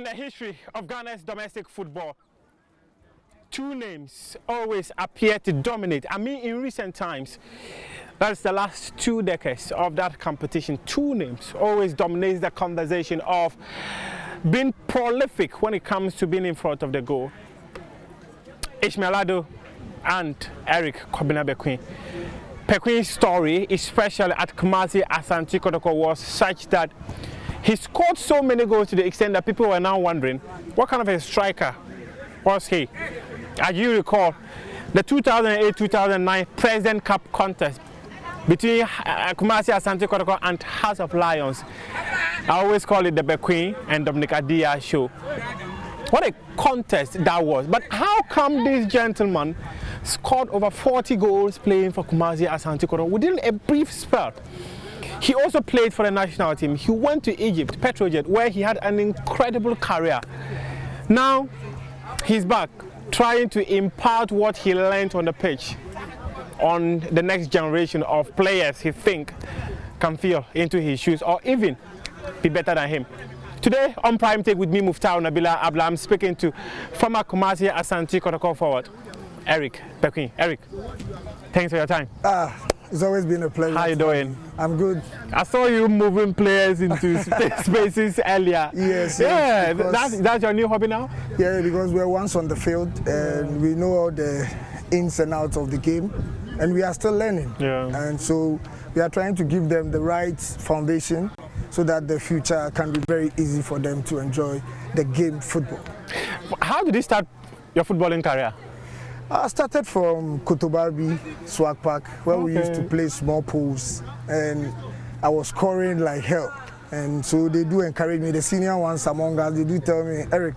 In the history of Ghana's domestic football, two names always appear to dominate. I mean, in recent times, that's the last 2 decades of that competition. Two names always dominate the conversation of being prolific when it comes to being in front of the goal. Ishmael Addo and Kwabena Bekoe. Bekoe's story, especially at Kumasi Asante Kotoko, was such that he scored so many goals to the extent that people were now wondering what kind of a striker was he. As you recall, the 2008-2009 President Cup contest between Kumasi Asante Kotoko and House of Lions. I always call it the Bekoe and Dominic Adia show. What a contest that was. But how come this gentleman scored over 40 goals playing for Kumasi Asante Kotoko within a brief spell? He also played for the national team. He went to Egypt, Petrojet, where he had an incredible career. Now, he's back, trying to impart what he learned on the pitch on the next generation of players he think can feel into his shoes or even be better than him. Today on Prime Take with me, Muftau Nabila Abla, I'm speaking to former Kumasi Asante Kotoko forward, Bekoe. Eric, thanks for your time. It's always been a pleasure. How you doing? I'm good. I saw you moving players into spaces earlier. Yes. Yeah, that's your new hobby now? Yeah, because we're once on the field and we know all the ins and outs of the game and we are still learning. Yeah. And so we are trying to give them the right foundation so that the future can be very easy for them to enjoy the game football. How did you start your footballing career? I started from Kotobarbi, Swag Park, where we used to play small pools, and I was scoring like hell. And so they do encourage me. The senior ones among us, they do tell me, Eric,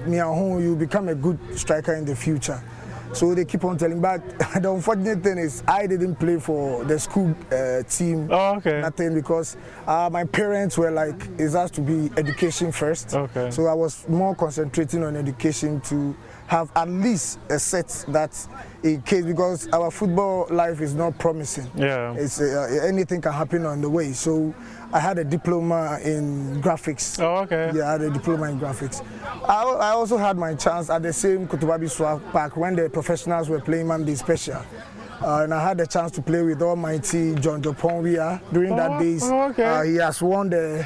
me at home, you become a good striker in the future. So they keep on telling. But the unfortunate thing is, I didn't play for the school team. Nothing, because my parents were like, it has to be education first. So I was more concentrating on education to have at least a set that in case, because our football life is not promising. Yeah. It's anything can happen on the way. So I had a diploma in graphics. Yeah, I had a diploma in graphics. I also had my chance at the same Kotobarbi Swag Park when the professionals were playing Monday Special. And I had the chance to play with almighty John Joponwia during that days. He has won the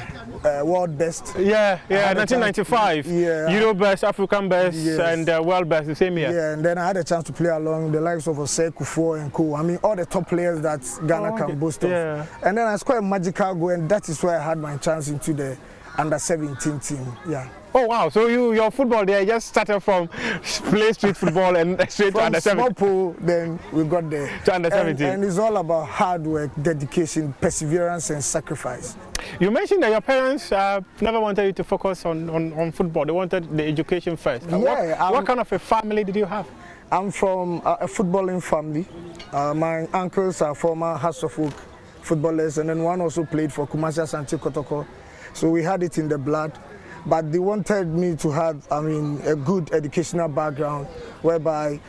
world best. Yeah, 1995. Yeah. Euro best, African best, yes, and world best the same year. Yeah, and then I had a chance to play along the likes of Osei Kufuor and co. I mean, all the top players that Ghana can boast of. Yeah. And then I scored a magical goal, and that is where I had my chance into the under-17 team. Yeah. Oh wow! So your football there just started from play street football and straight to under-17. Small pool, then we got there to under-17. And it's all about hard work, dedication, perseverance, and sacrifice. You mentioned that your parents never wanted you to focus on football. They wanted the education first. Yeah. What kind of a family did you have? I'm from a footballing family. My uncles are former House of Oak footballers, and then one also played for Kumasi Asante Kotoko. So we had it in the blood. But they wanted me to have, a good educational background, whereby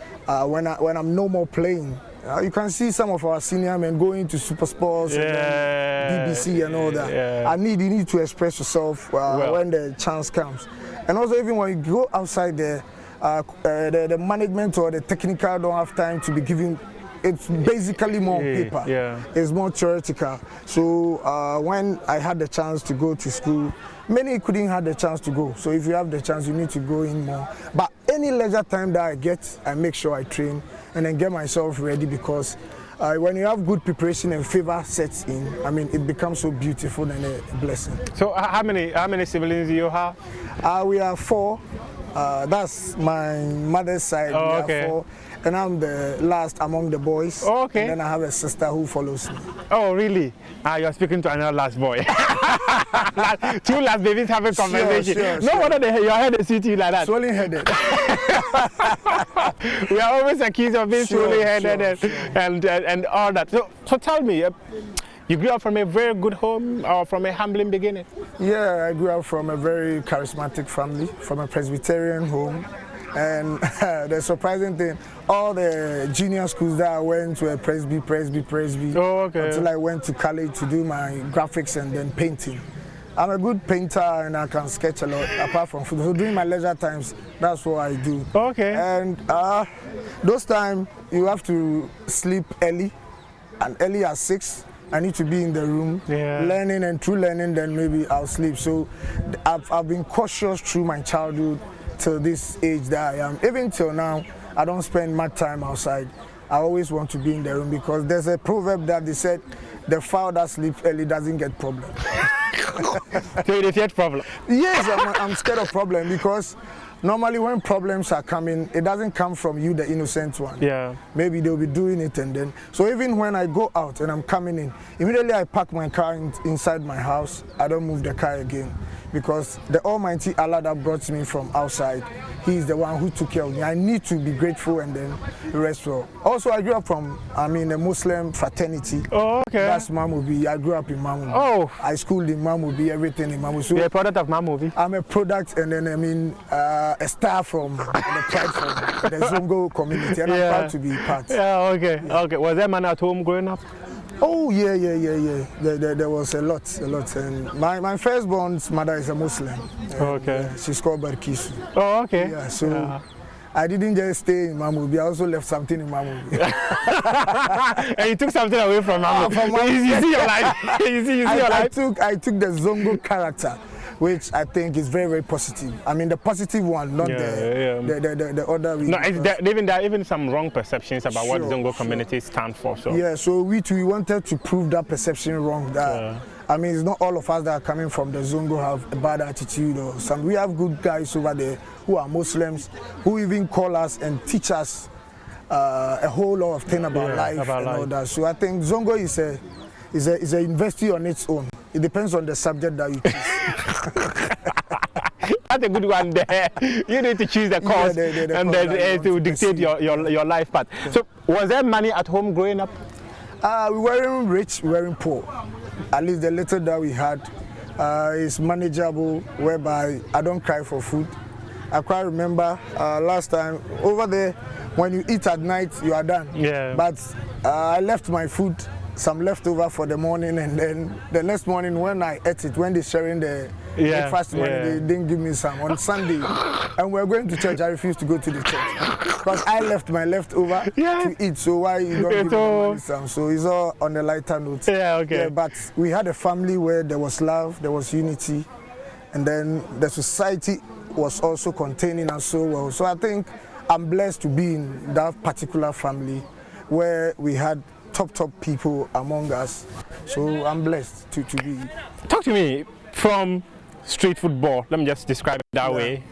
when I'm no more playing, you can see some of our senior men going to Super Sports and BBC and all that. Yeah. You need to express yourself when the chance comes. And also, even when you go outside there, the management or the technical don't have time to be giving. It's basically more paper. Yeah. It's more theoretical. So when I had the chance to go to school, many couldn't have the chance to go. So if you have the chance, you need to go in more. But any leisure time that I get, I make sure I train and then get myself ready, because when you have good preparation and favor sets in, it becomes so beautiful and a blessing. So how many siblings do you have? We are 4. That's my mother's side. We are 4. And I'm the last among the boys. And then I have a sister who follows me. Oh, really? You're speaking to another last boy. 2 last babies having conversation. No wonder your head is sitting like that. Swollen headed. We are always accused of being swollen headed and all that. So tell me, you grew up from a very good home or from a humbling beginning? Yeah, I grew up from a very charismatic family, from a Presbyterian home. And the surprising thing, all the junior schools that I went were Presby. Until I went to college to do my graphics and then painting. I'm a good painter and I can sketch a lot apart from football. So during my leisure times, that's what I do. Okay. And those times you have to sleep early, and early at 6. I need to be in the room learning, and through learning then maybe I'll sleep. So I've been cautious through my childhood till this age that I am. Even till now, I don't spend much time outside. I always want to be in the room because there's a proverb that they said, the fowl that sleeps early doesn't get problem. So you fear problem? Yes, I'm scared of problem because normally when problems are coming, it doesn't come from you, the innocent one. Yeah. Maybe they'll be doing it and then. So even when I go out and I'm coming in, immediately I park my car inside my house. I don't move the car again because the Almighty Allah that brought me from outside, He is the one who took care of me. I need to be grateful and then rest well. Also, I grew up from, a Muslim fraternity. Oh, okay. That's Mamubi. I grew up in Mamubi. Oh. I schooled in Mamubi, everything in Mamubi. So you're a product of Mamubi? I'm a product and then a star from the pride from the Zongo community, and I'm proud to be part. Yeah, okay, okay. Was there man at home growing up? Oh yeah. There was a lot. And my firstborn's mother is a Muslim. Okay. She's called Barkisu. Oh, okay. Yeah, so I didn't just stay in Mamubi. I also left something in Mamubi. And you took something away from Mamubi. You see your life. You see your life. I took the Zongo character, which I think is very, very positive. The positive one, not the other. No, even some wrong perceptions about what Zongo community stand for. So yeah, so we wanted to prove that perception wrong. That it's not all of us that are coming from the Zongo have a bad attitude or some. We have good guys over there who are Muslims, who even call us and teach us a whole lot of things about life and all that. So I think Zongo is a university on its own. It depends on the subject that you choose. That's a good one there. You need to choose the course and then to dictate your life path. Yeah. So was there money at home growing up? We weren't rich, we weren't poor. At least the little that we had is manageable, whereby I don't cry for food. I quite remember last time over there, when you eat at night, you are done. Yeah. But I left my food, some leftover for the morning, and then the next morning when I ate it, when they're sharing the breakfast money, they didn't give me some on Sunday. And we're going to church. I refused to go to the church because I left my leftover to eat. So why you don't give me money some? So it's all on the lighter note. Yeah, okay. Yeah, but we had a family where there was love, there was unity, and then the society was also containing us so well. So I think I'm blessed to be in that particular family where we had top people among us. So I'm blessed to be. Talk to me from street football, let me just describe it that way,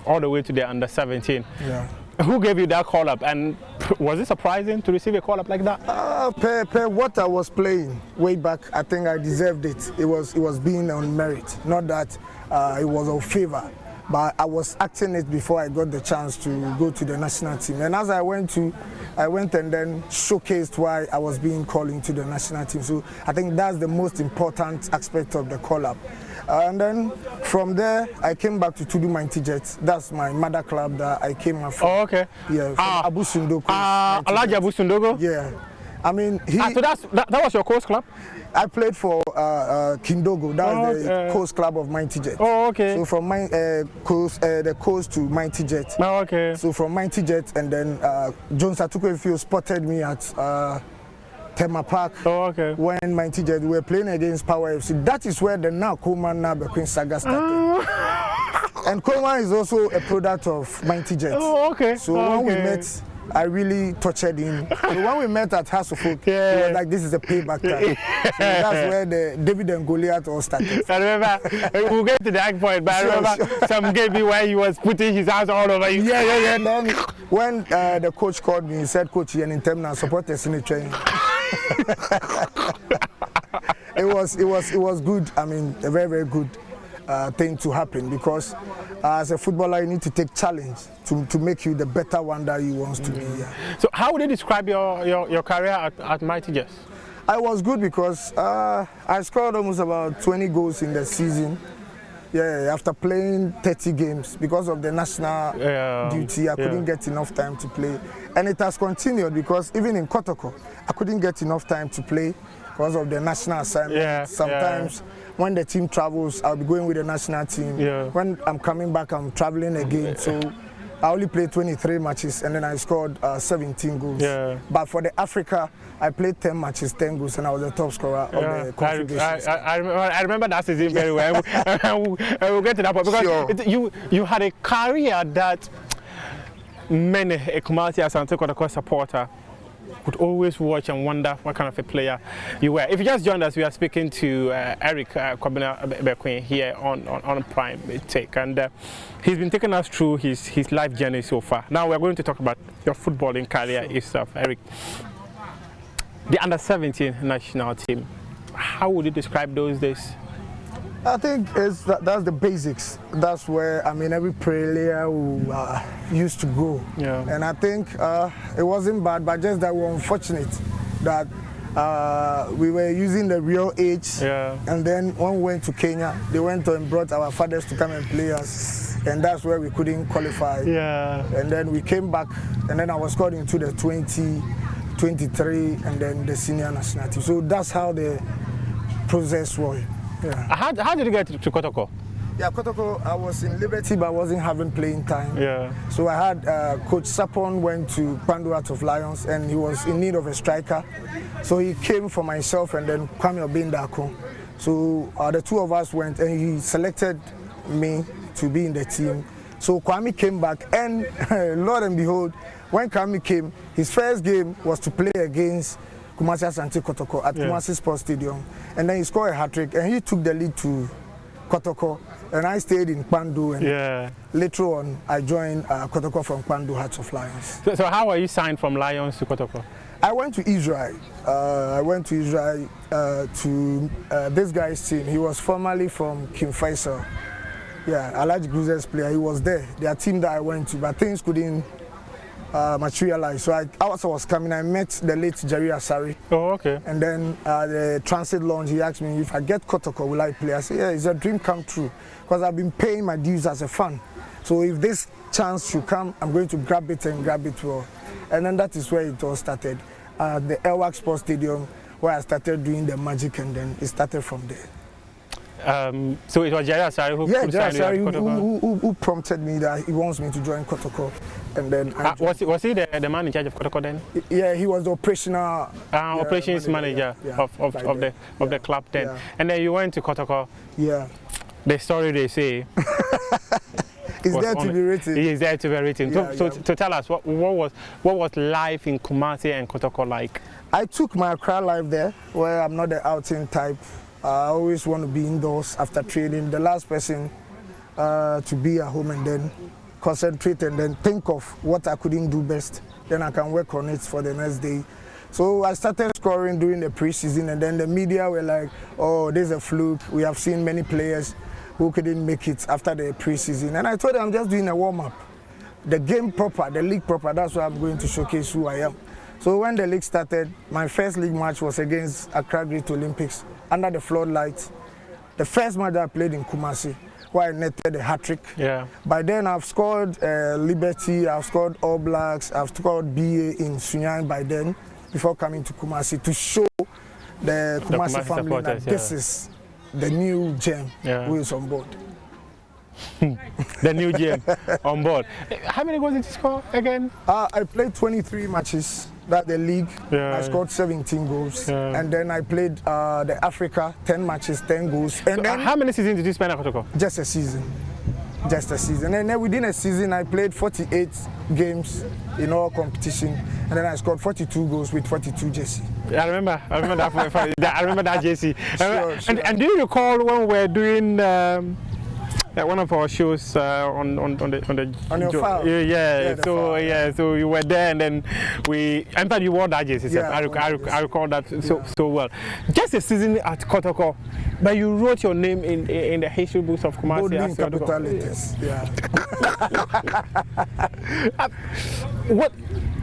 all the way to the under 17. Yeah. Who gave you that call up, and was it surprising to receive a call up like that? Per what I was playing way back, I think I deserved it. It was being on merit, not that it was of favor. But I was acting it before I got the chance to go to the national team. And as I went and then showcased why I was being called into the national team. So I think that's the most important aspect of the call-up. And then from there, I came back to Tudu Mighty Jets. That's my mother club that I came from. Oh, okay. Yeah, from Abu Sundoko. Alaji Abu Sundoko? Yeah. So that was your coach club? I played for Kindogo. That was the coast club of Mighty Jet. Oh, okay. So from the coast to Mighty Jet. Oh, okay. So from Mighty Jet, and then John Satuko spotted me at Tema Park. Oh, okay. When Mighty Jet were playing against Power FC. That is where the now Coleman now Bekoe saga started. And Coleman is also a product of Mighty Jet. Oh, okay. So when we met, I really tortured him. So when we met at House of Folk, he was like, this is a payback time. So that's where the David and Goliath all started. I remember, we'll get to that point, but I remember some game where he was putting his hands all over you. Yeah. And then when the coach called me, he said, Coach, you're in term now, support us in the training. It was good. A very, very good thing to happen, because as a footballer you need to take challenge to make you the better one that you want to be. Yeah. So how would you describe your career at Mighty Jets? I was good because I scored almost about 20 goals in the season. Yeah, after playing 30 games, because of the national duty, I couldn't get enough time to play. And it has continued, because even in Kotoko, I couldn't get enough time to play because of the national assignment. Sometimes when the team travels, I'll be going with the national team. Yeah. When I'm coming back, I'm traveling again. So I only played 23 matches and then I scored 17 goals. Yeah. But for the Africa, I played 10 matches, 10 goals, and I was the top scorer of the confederations. I remember that season very well. We'll get to that point because you had a career that many a Kumasi Asante Kotoko supporter would always watch and wonder what kind of a player you were. If you just joined us, we are speaking to Eric Kwabena Bekoe here on Prime Take, and he's been taking us through his life journey so far. Now we're going to talk about your footballing career itself, Eric. The under-17 national team, how would you describe those days? I think that's the basics. That's where, I mean, every player who used to go. Yeah. And I think it wasn't bad, but just that we were unfortunate that we were using the real age. Yeah. And then when we went to Kenya, they went and brought our fathers to come and play us. And that's where we couldn't qualify. Yeah. And then we came back, and then I was called into the 20, 23, and then the senior national team. So that's how the process was. Yeah. How did you get to Kotoko? Yeah, Kotoko, I was in Liberty, but I wasn't having playing time. Yeah. So I had Coach Sapon went to Kwandu Hearts of Lions, and he was in need of a striker. So he came for myself and then Kwame Obindako. So the two of us went, and he selected me to be in the team. So Kwame came back, and Lord and behold, when Kwame came, his first game was to play against Kumasi Asante Kotoko at Kumasi Sports Stadium, and then he scored a hat-trick, and he took the lead to Kotoko, and I stayed in Kwandu, and later on I joined Kotoko from Kwandu Hearts of Lions. So how were you signed from Lions to Kotoko? I went to Israel. To this guy's team. He was formerly from King Faisal. Yeah, Alhaji Gruzel's player. He was there. Their team that I went to, but things couldn't materialized. So I was coming, I met the late Jerry Asari. Oh, okay. And then the transit launch, he asked me if I get Kotoko, will I play? I said, yeah, it's a dream come true. Because I've been paying my dues as a fan. So if this chance should come, I'm going to grab it and grab it well. And then that is where it all started. The Elwak Sports Stadium, where I started doing the magic, and then it started from there. So it was Jerry Asari who prompted me that he wants me to join Kotoko, and then was he the man in charge of Kotoko then? Yeah, he was the operational operations manager of the club then. Yeah. And then you went to Kotoko. Yeah. The story they say is there to be written. It is there to be written. Yeah, so tell us what was life in Kumasi and Kotoko like? I took my Accra life there, where I'm not the outing type. I always want to be indoors after training, the last person to be at home and then concentrate and then think of what I couldn't do best. Then I can work on it for the next day. So I started scoring during the preseason, and then the media were like, oh, there's a fluke. We have seen many players who couldn't make it after the preseason. And I told them I'm just doing a warm-up. The game proper, the league proper, that's why I'm going to showcase who I am. So when the league started, my first league match was against Accra Great Olympics under the floodlights. The first match that I played in Kumasi, where I netted a hat-trick. Yeah. By then I've scored Liberty, I've scored All Blacks, I've scored BA in Sunyani by then, before coming to Kumasi, to show the Kumasi family that this is the new gem who is on board. The new gem on board. How many goals did you score again? I played 23 matches. That the league. I scored 17 goals. And then I played the Africa, 10 matches, 10 goals. And so then how many seasons did you spend at Kotoko? Just a season. Just a season. And then within a season, I played 48 games in all competition. And then I scored 42 goals with 42 jerseys. I remember that. I remember that jersey. Sure. And do you recall when we were doing one of our shows on your file? So you were there, and then in fact you wore that jersey. I recall that so well. Just a season at Kotoko, but you wrote your name in the history books of Kumasi. Boldly in capital letters.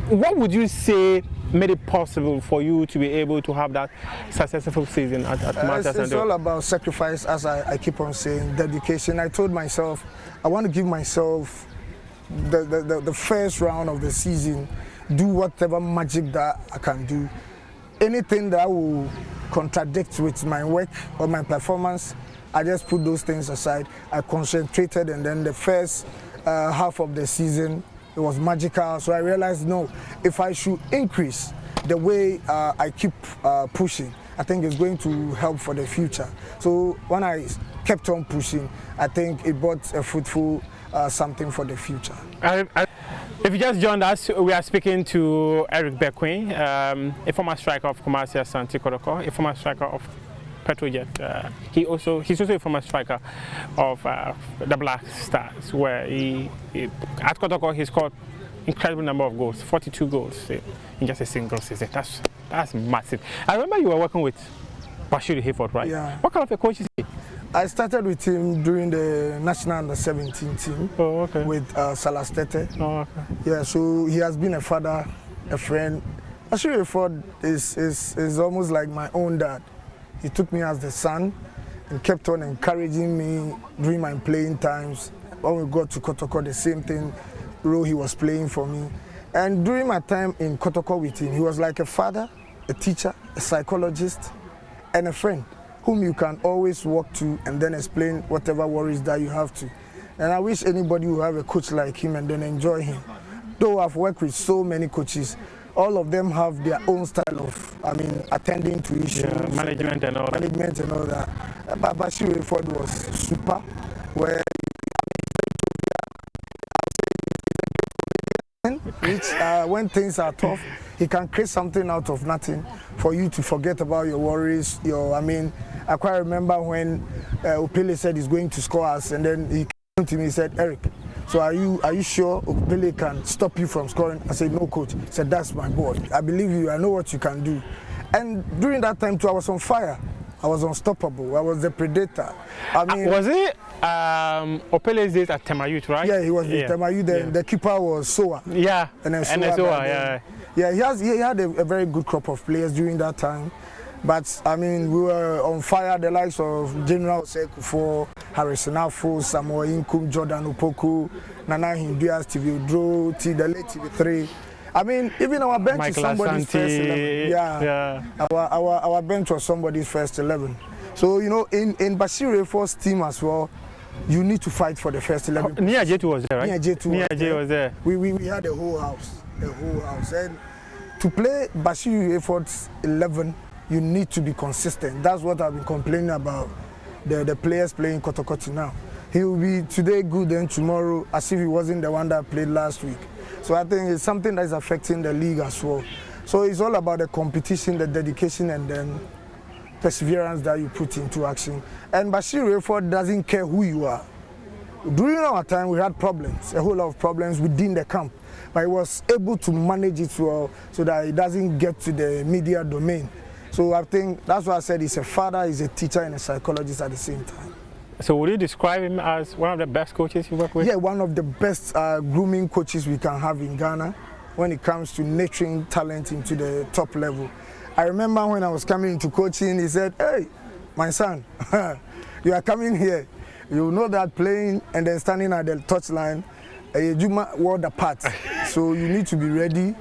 What would you say made it possible for you to be able to have that successful season at Kumasi? It's all about sacrifice, as I keep on saying, dedication. I told myself I want to give myself the first round of the season, do whatever magic that I can do, anything that will contradict with my work or my performance, I just put those things aside. I concentrated, and then the first half of the season, it was magical. So I realized, no, if I should increase the way I keep pushing, I think it's going to help for the future. So when I kept on pushing, I think it brought a fruitful something for the future. If you just joined us, we are speaking to Eric Bekoe, a former striker of Kumasi Asante Kotoko, a former striker of Petrojet. He's also a former striker of the Black Stars, where at Kotoko he scored incredible number of goals, 42 goals in just a single season. That's massive. I remember you were working with Bashir Hayford, right? Yeah. What kind of a coach is he? I started with him during the national under-17 team with Salastete. Oh, okay. Yeah, so he has been a father, a friend. Bashir Hayford is almost like my own dad. He took me as the son and kept on encouraging me during my playing times. When we got to Kotoko, the same thing, role he was playing for me. And during my time in Kotoko with him, he was like a father, a teacher, a psychologist, and a friend whom you can always walk to and then explain whatever worries that you have to. And I wish anybody would have a coach like him and then enjoy him. Though I've worked with so many coaches, all of them have their own style of, attending to issues. Yeah, management and all that. But Bashir Hayford was super, where when things are tough, he can create something out of nothing for you to forget about your worries. I quite remember when Opele said he's going to score us, and then he came to me and said, Eric, so are you sure Opele can stop you from scoring? I said, no, coach. He said, that's my boy. I believe you. I know what you can do. And during that time too, I was on fire. I was unstoppable. I was the predator. Was it Opele's days at Temayut, right? Yeah, he was with Temayut. Then the keeper was Soa. Yeah, and then Soa, yeah, he had a very good crop of players during that time. But we were on fire. The likes of General Sekufo, Harrison Afo, Samuel Inkum, Jordan Opoku, Nana Hinduas, TV Udro, the late TV3. Even our bench Michael is somebody's Asante, first 11. Yeah. Our bench was somebody's first 11. So, in Bashir Hayford's team as well, you need to fight for the first 11. Nia J2 was there, right? Nia J2 was there. We had a whole house. And to play Bashir Hayford's 11, you need to be consistent. That's what I've been complaining about the players playing Kotoko now. He will be today good and tomorrow as if he wasn't the one that played last week. So I think it's something that is affecting the league as well. So it's all about the competition, the dedication, and then perseverance that you put into action. And Bashir Hayford doesn't care who you are. During our time, we had problems, a whole lot of problems within the camp. But he was able to manage it well so that it doesn't get to the media domain. So I think that's why I said he's a father, he's a teacher, and a psychologist at the same time. So would you describe him as one of the best coaches you work with? Yeah, one of the best grooming coaches we can have in Ghana when it comes to nurturing talent into the top level. I remember when I was coming into coaching, he said, hey, my son, you are coming here. You know that playing and then standing at the touchline, you world apart. So you need to be ready.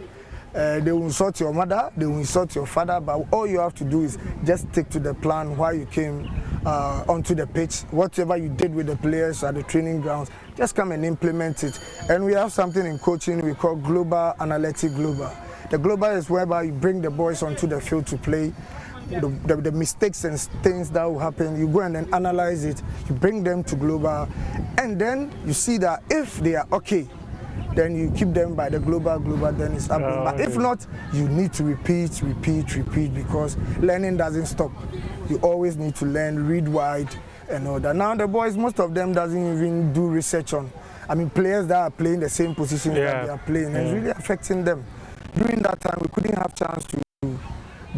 They will insult your mother, they will insult your father, but all you have to do is just stick to the plan while you came onto the pitch. Whatever you did with the players at the training grounds, just come and implement it. And we have something in coaching we call Global Analytic Global. The Global is whereby you bring the boys onto the field to play. The mistakes and things that will happen, you go and then analyze it, you bring them to Global, and then you see that if they are okay, then you keep them by the global, then it's happening. But if not, you need to repeat, because learning doesn't stop. You always need to learn, read wide, and all that. Now the boys, most of them doesn't even do research on, players that are playing the same position that they are playing. It's really affecting them. During that time, we couldn't have chance to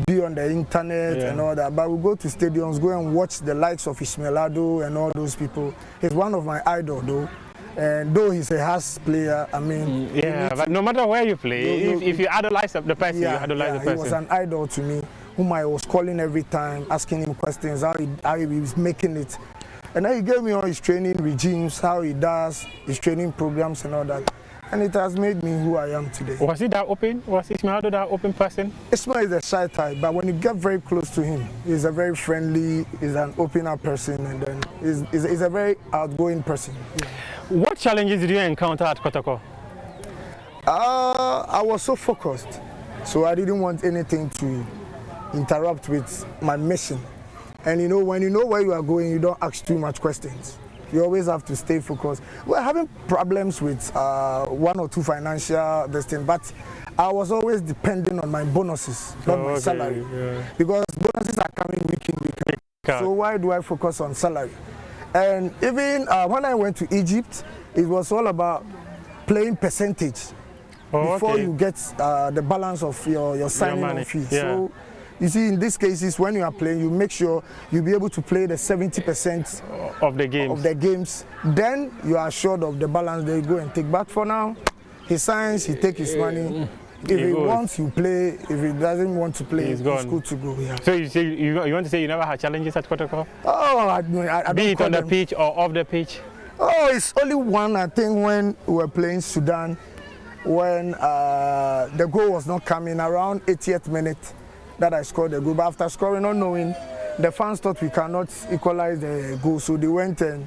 be on the internet and all that, but we go to stadiums, go and watch the likes of Ishmael Addo and all those people. He's one of my idols, though. And though he's a harsh player, but no matter where you play, if you idolize the person, you idolize the person. He was an idol to me, whom I was calling every time, asking him questions, how he was making it. And then he gave me all his training regimes, how he does his training programs and all that. and it has made me who I am today. Was he that open? Was Ishmael that open person? Ishmael is a shy type, but when you get very close to him, he's a very friendly, he's an opener person, and then he's a very outgoing person. Yeah. What challenges did you encounter at Kotoko? I was so focused, so I didn't want anything to interrupt with my mission. And you know, when you know where you are going, you don't ask too much questions. You always have to stay focused. We're having problems with 1 or 2 financial things, but I was always depending on my bonuses, not my salary. Yeah. Because bonuses are coming week in, week out. So why do I focus on salary? And even when I went to Egypt, it was all about playing percentage before you get the balance of your signing fee. Yeah. So you see, in these cases, when you are playing, you make sure you'll be able to play the 70% of the games. Then you are assured of the balance they go and take. But for now, he signs, he takes his money. If he wants, you play. If he doesn't want to play, it's good to go. Yeah. So you want to say you never had challenges at Kotoko? Oh, I don't. Be it on the pitch or off the pitch? Oh, it's only one. I think when we were playing Sudan, when the goal was not coming around 80th minute. That I scored the goal, but after scoring, not knowing, the fans thought we cannot equalize the goal, so they went and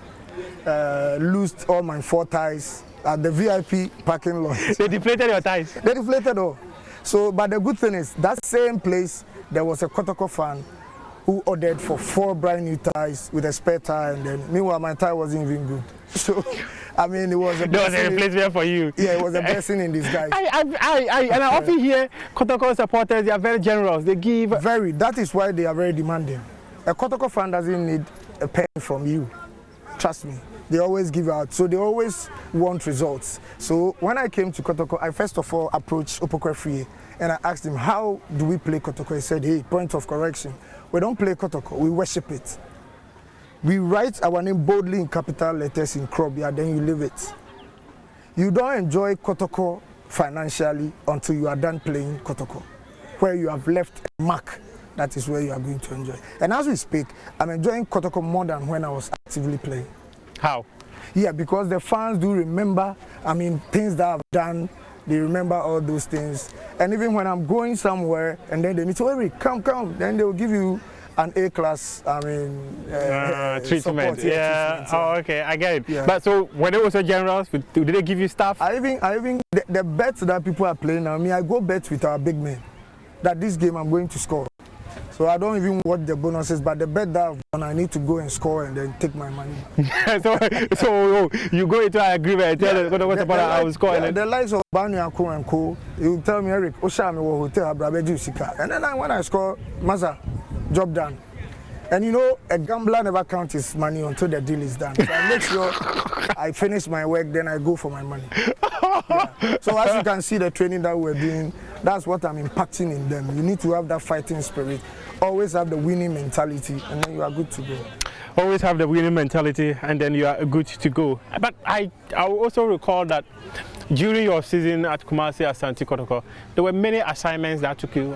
loosed all my 4 ties at the VIP parking lot. They deflated your ties? They deflated all. So, but the good thing is, that same place, there was a Kotoko fan who ordered for 4 brand new ties with a spare tie, and then meanwhile my tie wasn't even good. So, I mean, it was a blessing. There was a replacement for you. Yeah, it was a blessing in disguise. I often hear Kotoko supporters, they are very generous. They give. Very. That is why they are very demanding. A Kotoko fan doesn't need a penny from you. Trust me. They always give out. So they always want results. So when I came to Kotoko, I first of all approached Opokwefrie and I asked him, how do we play Kotoko? He said, hey, point of correction. We don't play Kotoko, we worship it. We write our name boldly in capital letters in Krobia, then you leave it. You don't enjoy Kotoko financially until you are done playing Kotoko. Where you have left a mark, that is where you are going to enjoy. And as we speak, I'm enjoying Kotoko more than when I was actively playing. How? Yeah, because the fans do remember, I mean, things that I've done, they remember all those things. And even when I'm going somewhere and then they need to, Eric, come, then they'll give you an A-class, I mean, treatment. Support, yeah. Treatment, Oh, okay, I get it. Yeah. But so, were they also generous? Did they give you stuff? The bets that people are playing now, I go bet with our big men that this game I'm going to score. So I don't even watch the bonuses, but the bet that I've won, I need to go and score and then take my money. so you go into an agreement and tell them I will score. The likes of Banu and Co. You tell me, Eric, Oshami will hotel Abrabeju Sika. And then when I score, Maza, job done. And you know, a gambler never counts his money until the deal is done. So I make sure I finish my work, then I go for my money. Yeah. So as you can see, the training that we're doing, that's what I'm impacting in them. You need to have that fighting spirit. Always have the winning mentality, and then you are good to go. Always have the winning mentality, and then you are good to go. But I also recall that during your season at Kumasi Asante Kotoko, there were many assignments that took you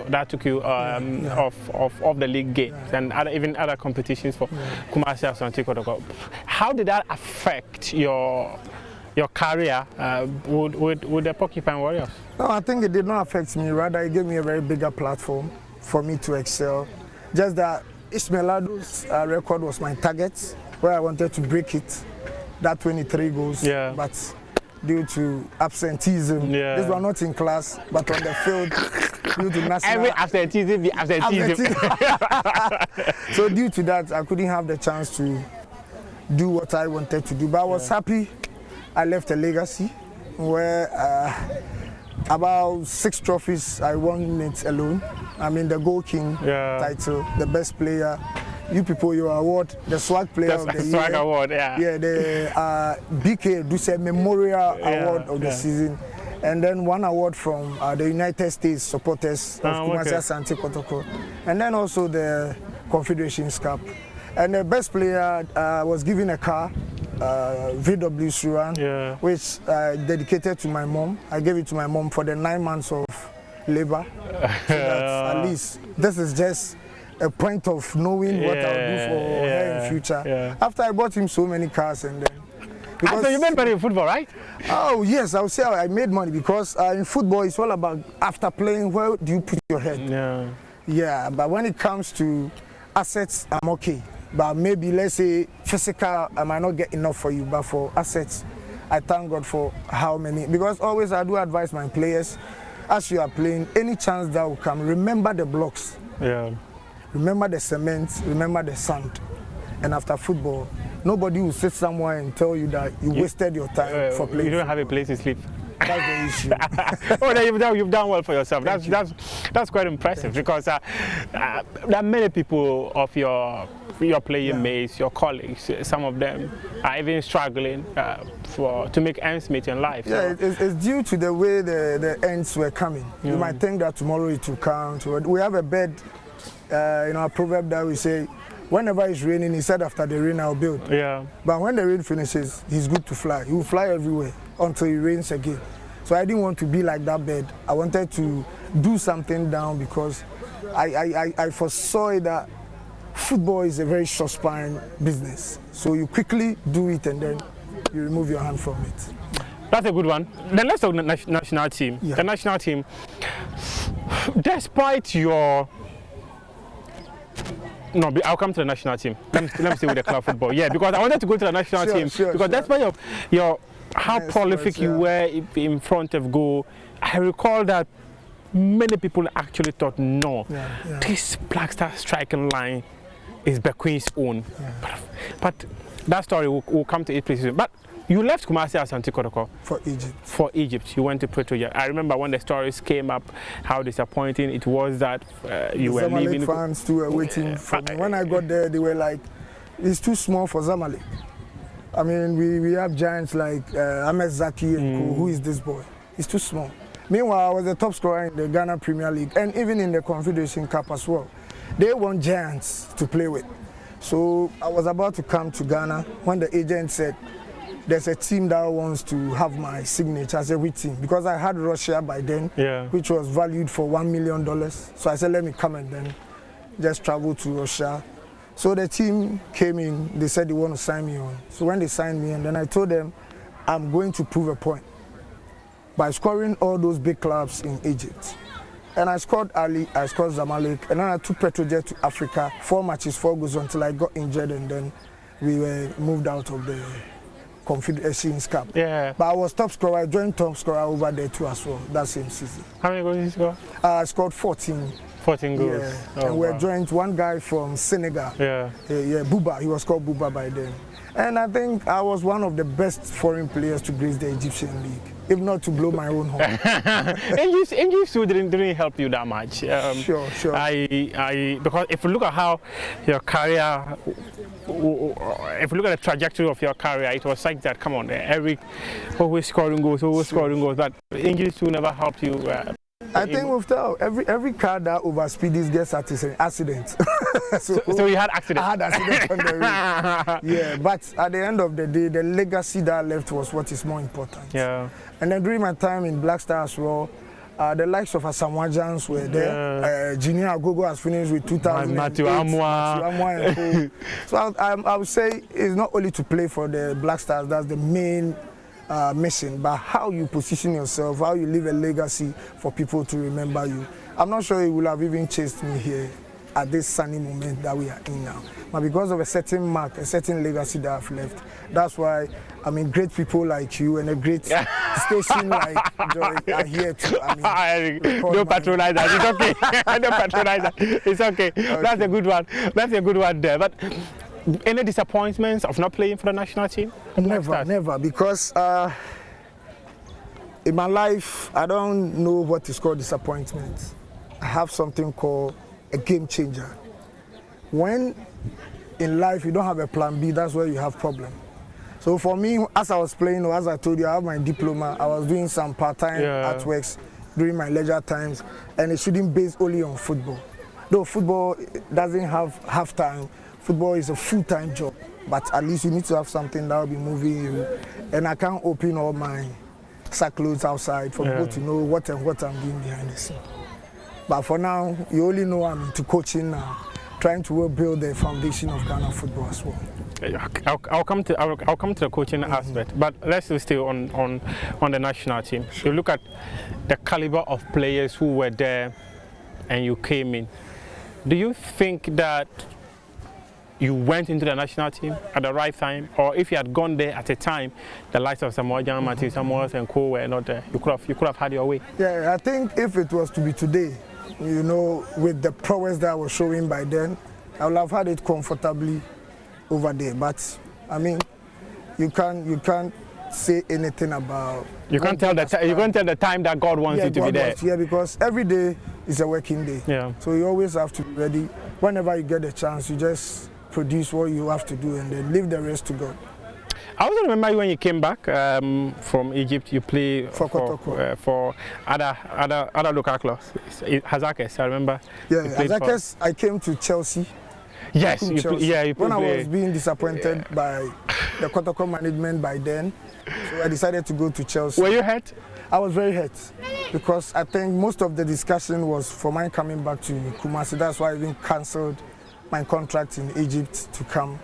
off the league games and even other competitions for Kumasi Asante Kotoko. How did that affect your career with the Porcupine Warriors? No, I think it did not affect me. Rather, it gave me a very bigger platform for me to excel. Just that Ishmael Addo's record was my target, where I wanted to break it, that 23 goals. Yeah. But due to absenteeism, these were not in class, but on the field, due to national... Every absenteeism be absenteeism. So due to that, I couldn't have the chance to do what I wanted to do. But I was happy I left a legacy where about 6 trophies I won it alone. I mean, the Goal King title, the best player. You people, your award, the swag player of the year. Swag award, Yeah, the BK Duse Memorial Award of the season. And then 1 award from the United States supporters of Kumasi Asante Kotoko. And then also the Confederations Cup. And the best player was given a car, VW Suran, which dedicated to my mom. I gave it to my mom for the 9 months of labor. So that at least this is just a point of knowing what I'll do for her in future. After I bought him so many cars, and then So you made money in football, right? Oh yes, I would say I made money because in football it's all about after playing, where do you put your head? Yeah. Yeah, but when it comes to assets, I'm okay. But maybe let's say physical, I might not get enough for you, but for assets, I thank God for how many. Because always I do advise my players, as you are playing, any chance that will come, remember the blocks. Yeah. Remember the cement, remember the sand. And after football, nobody will sit somewhere and tell you that you wasted your time for playing. You don't have a place to sleep. That's the issue. Oh, you've done well for yourself. That's quite impressive because there are many people of your playing mates, your colleagues. Some of them are even struggling to make ends meet in life. Yeah, it's due to the way the ends were coming. You might think that tomorrow it will come. We have a bed, a proverb that we say, whenever it's raining, he said after the rain I'll build. Yeah. But when the rain finishes, he's good to fly. He will fly everywhere until it rains again. So I didn't want to be like that bed. I wanted to do something down because I foresaw that football is a very short span business. So you quickly do it and then you remove your hand from it. That's a good one. Then let's talk the national team. Yeah. The national team, despite your... No, I'll come to the national team. Let me stay with the club football. Yeah, because I wanted to go to the national team because despite your how prolific you were in front of goal, I recall that many people actually thought, this Black Star striking line is Bekoe's own. Yeah. But that story will come to it pretty soon. But you left Kumasi Asante Kotoko for Egypt. For Egypt, you went to Pretoria. I remember when the stories came up, how disappointing it was that you were leaving. Zamalek fans too were waiting for me. When I got there, they were like, "It's too small for Zamalek." I mean, we have giants like Ahmed Zaki and Co. Who is this boy? He's too small. Meanwhile, I was the top scorer in the Ghana Premier League and even in the Confederation Cup as well. They want giants to play with. So I was about to come to Ghana when the agent said, there's a team that wants to have my signature as every team because I had Russia by then, which was valued for $1 million. So I said, let me come and then just travel to Russia. So the team came in, they said they want to sign me on. So when they signed me, and then I told them, I'm going to prove a point by scoring all those big clubs in Egypt. And I scored Ali, I scored Zamalek, and then I took Petrojet to Africa, 4 matches, 4 goals until I got injured, and then we were moved out of the Confederation Cup. Yeah. But I was top scorer. I joined top scorer over there too as well, that same season. How many goals did you score? I scored 14. 14 goals. Yeah. Oh, and we were joined one guy from Senegal. Yeah. Buba. He was called Buba by then. And I think I was one of the best foreign players to grace the Egyptian league, if not to blow my own horn. Egypt too didn't help you that much. Sure. Because if you look at how your career, if you look at the trajectory of your career, it was like that. Come on, Eric, always scoring goals, but Egypt too never helped you. I think without every car that overspeeds gets accident. so you had accident? I had accident on the road. Yeah, but at the end of the day, the legacy that I left was what is more important. Yeah. And then during my time in Black Star as well, the likes of Asamoah were there. Junior Agogo has finished with 2008. Matthew Amwa and co. So I would say it's not only to play for the Black Stars, that's the main mission, but how you position yourself, how you leave a legacy for people to remember you. I'm not sure it would have even chased me here at this sunny moment that we are in now. But because of a certain mark, a certain legacy that I've left, that's why great people like you and a great station like Joy are here to. Don't patronize that. It's okay. Don't patronize that. It's okay. That's a good one. That's a good one there. But any disappointments of not playing for the national team? Never, because in my life, I don't know what is called disappointment. I have something called a game changer. When in life you don't have a plan B, that's where you have problem. So for me, as I was playing, or as I told you, I have my diploma. I was doing some part-time artworks during my leisure times, and it shouldn't base only on football. Though football doesn't have half time, football is a full-time job, but at least you need to have something that will be moving you. And I can't open all my sackcloths outside for people to know what I'm doing behind the scene. But for now, you only know I'm into coaching now, trying to build the foundation of Ghana football as well. I'll come to the coaching aspect, but let's stay on the national team. You look at the caliber of players who were there, and you came in. Do you think that you went into the national team at the right time, or if you had gone there at a time, the likes of Samuel Jan, Matthew Samuels, and Co were not there, you could have had your way? Yeah, I think if it was to be today, you know, with the prowess that I was showing by then, I would have had it comfortably over there. But I mean, you can't say anything about. You can't tell the time that God wants you to be there. Yeah, because every day is a working day. Yeah. So you always have to be ready. Whenever you get a chance, you just produce what you have to do and then leave the rest to God. I also remember when you came back from Egypt, you played for other local clubs. Hazakes, I remember. Yeah, Hazakes. I came to Chelsea. Yes, you when I was being disappointed by the Kotoko management by then, so I decided to go to Chelsea. Were you hurt? I was very hurt because I think most of the discussion was for my coming back to Kumasi. That's why I even cancelled my contract in Egypt to come.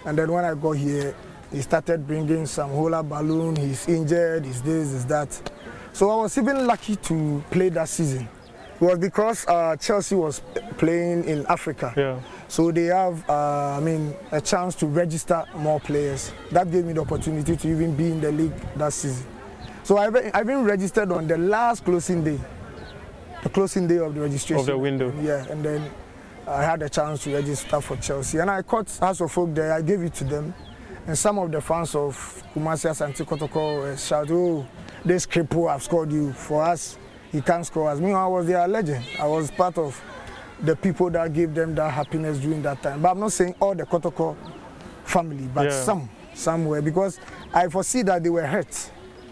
And then when I got here, he started bringing some hula balloon. He's injured, he's this, he's that. So I was even lucky to play that season. It was because Chelsea was playing in Africa. Yeah. So they have, a chance to register more players. That gave me the opportunity to even be in the league that season. So I've been registered on the last closing day, the closing day of the registration. Of the window. Yeah, and then I had a chance to register for Chelsea. And I caught House of Folk there, I gave it to them. And some of the fans of Kumasi Asante Kotoko shouted, "Oh, this cripple have scored you. For us, he can't score us." Meanwhile, I was their legend. I was part of the people that gave them that happiness during that time. But I'm not saying all the Kotoko family, but some were, because I foresee that they were hurt.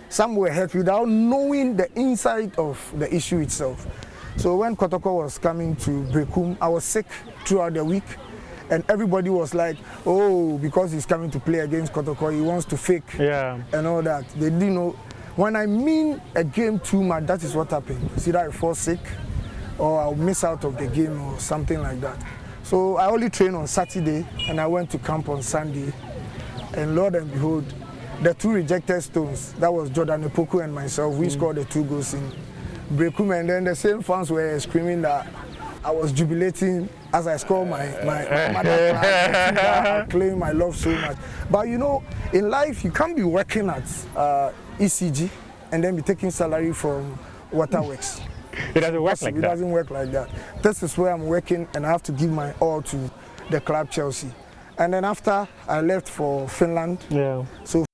Some were hurt without knowing the inside of the issue itself. So when Kotoko was coming to Bekoe, I was sick throughout the week. And everybody was like, "Oh, because he's coming to play against Kotoko, he wants to fake," and all that. They didn't know. When I mean a game too much, that is what happened. It's either I fall sick or I'll miss out of the game or something like that. So I only trained on Saturday and I went to camp on Sunday. And Lord and behold, the two rejected stones, that was Jordan Epoku and myself, we scored the 2 goals in Bekoe. And then the same fans were screaming that I was jubilating as I scored my mother. I claim my love so much. But you know, in life, you can't be working at ECG and then be taking salary from Waterworks. It doesn't work like that. It doesn't work like that. This is where I'm working and I have to give my all to the club Chelsea. And then after I left for Finland, so